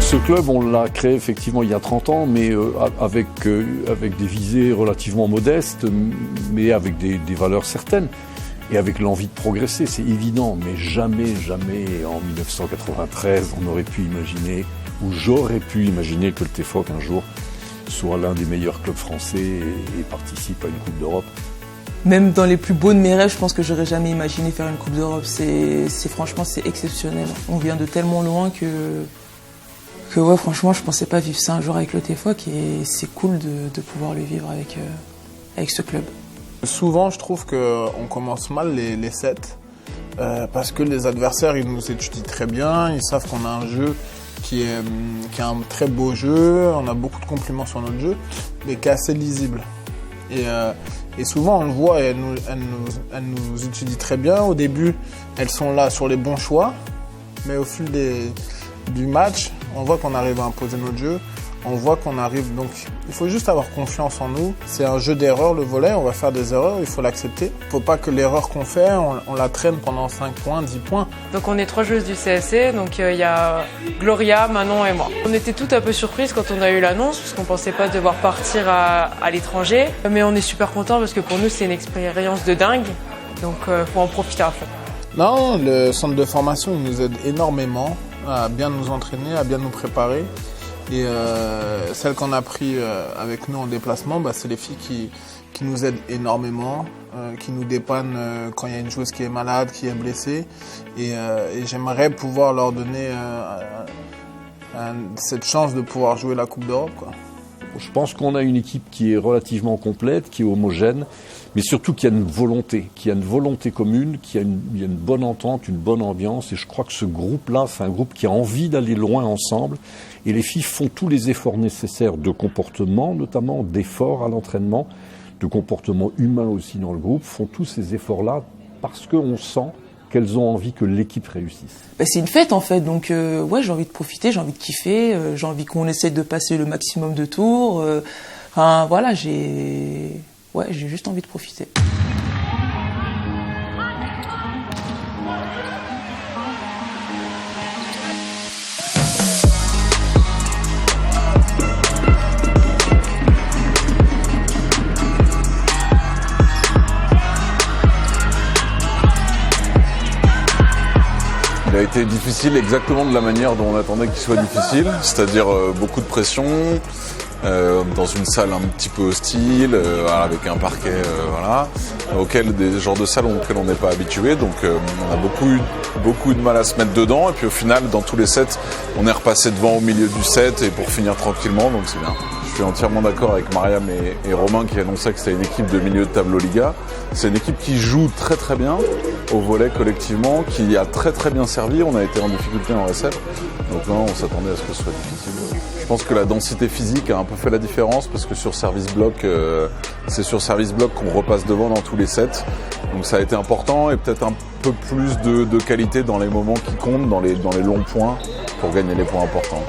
Ce club, on l'a créé effectivement il y a 30 ans, mais avec des visées relativement modestes, mais avec des valeurs certaines, et avec l'envie de progresser, c'est évident. Mais jamais, jamais, en 1993, on aurait pu imaginer, ou j'aurais pu imaginer que le TFOC un jour soit l'un des meilleurs clubs français et participe à une Coupe d'Europe. Même dans les plus beaux de mes rêves, je pense que j'aurais jamais imaginé faire une Coupe d'Europe. Franchement, c'est exceptionnel. On vient de tellement loin que ouais, franchement, je pensais pas vivre ça un jour avec le TFOC et c'est cool de pouvoir le vivre avec ce club. Souvent, je trouve qu'on commence mal les sets parce que les adversaires, ils nous étudient très bien, ils savent qu'on a un jeu qui est un très beau jeu, on a beaucoup de compliments sur notre jeu, mais qui est assez lisible. Et souvent, on le voit, elles nous étudient très bien. Au début, elles sont là sur les bons choix, mais au fil du match, on voit qu'on arrive à imposer notre jeu, on voit qu'on arrive, donc il faut juste avoir confiance en nous. C'est un jeu d'erreurs, le volley, on va faire des erreurs, il faut l'accepter. Il ne faut pas que l'erreur qu'on fait, on la traîne pendant 5 points, 10 points. Donc on est 3 joueuses du CSC, donc il y a Gloria, Manon et moi. On était toutes un peu surprises quand on a eu l'annonce, parce qu'on ne pensait pas devoir partir à l'étranger. Mais on est super contents parce que pour nous c'est une expérience de dingue, donc faut en profiter à fond. Non, le centre de formation il nous aide énormément à bien nous entraîner, à bien nous préparer. Et celle qu'on a pris avec nous en déplacement, c'est les filles qui nous aident énormément, qui nous dépannent quand il y a une joueuse qui est malade, qui est blessée. Et j'aimerais pouvoir leur donner cette chance de pouvoir jouer la Coupe d'Europe, quoi. Je pense qu'on a une équipe qui est relativement complète, qui est homogène, mais surtout qui a une volonté commune, il y a une bonne entente, une bonne ambiance. Et je crois que ce groupe-là, c'est un groupe qui a envie d'aller loin ensemble. Et les filles font tous les efforts nécessaires de comportement, notamment d'efforts à l'entraînement, de comportement humain aussi dans le groupe, font tous ces efforts-là parce qu'on sent qu'elles ont envie que l'équipe réussisse. C'est une fête en fait, donc ouais, j'ai envie de profiter, j'ai envie de kiffer, j'ai envie qu'on essaie de passer le maximum de tours. Voilà, j'ai juste envie de profiter. Il a été difficile exactement de la manière dont on attendait qu'il soit difficile, c'est-à-dire beaucoup de pression, dans une salle un petit peu hostile, avec un parquet, des genres de salles auxquelles on n'est pas habitué, donc on a beaucoup de mal à se mettre dedans, et puis au final, dans tous les sets, on est repassé devant au milieu du set, et pour finir tranquillement, donc c'est bien. Je suis entièrement d'accord avec Mariam et Romain qui annonçaient que c'était une équipe de milieu de tableau Liga. C'est une équipe qui joue très très bien au volley collectivement, qui a très très bien servi. On a été en difficulté en recette, donc là on s'attendait à ce que ce soit difficile. Je pense que la densité physique a un peu fait la différence parce que sur service bloc, c'est sur service bloc qu'on repasse devant dans tous les sets. Donc ça a été important et peut-être un peu plus de qualité dans les moments qui comptent, dans les longs points pour gagner les points importants.